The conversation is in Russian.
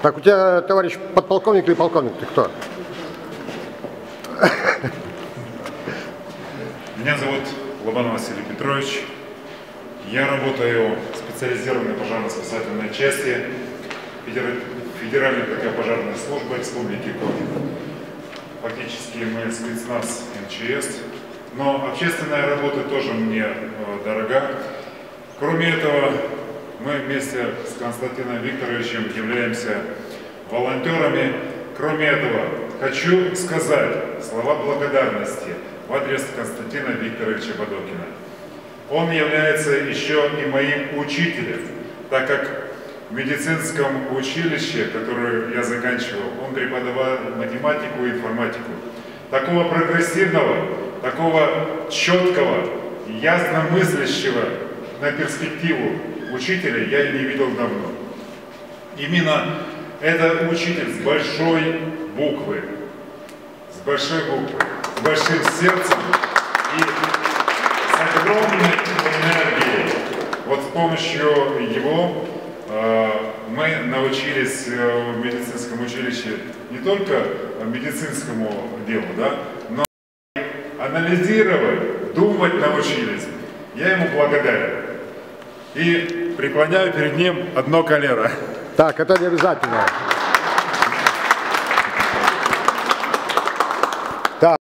Так, у тебя, товарищ подполковник или полковник, ты кто? Меня зовут Лобанов Василий Петрович. Я работаю в специализированной пожарно-спасательной части Федеральной противопожарной службы Республики Коми. Фактически мы спецназ МЧС, но общественная работа тоже мне дорога. Кроме этого, мы вместе с Константином Викторовичем являемся волонтерами. Кроме этого, хочу сказать слова благодарности в адрес Константина Викторовича Бадокина. Он является еще и моим учителем, так как в медицинском училище, которое я заканчивал, он преподавал математику и информатику. Такого прогрессивного, такого четкого, ясномыслящего на перспективу учителя я не видел давно. Именно это учитель с большой буквы, с большим сердцем и с огромной энергией. Вот с помощью его мы научились в медицинском училище не только медицинскому делу, да, но и анализировать, думать научились. Я ему благодарен. И преклоняю перед ним одно колено. Так, это не обязательно.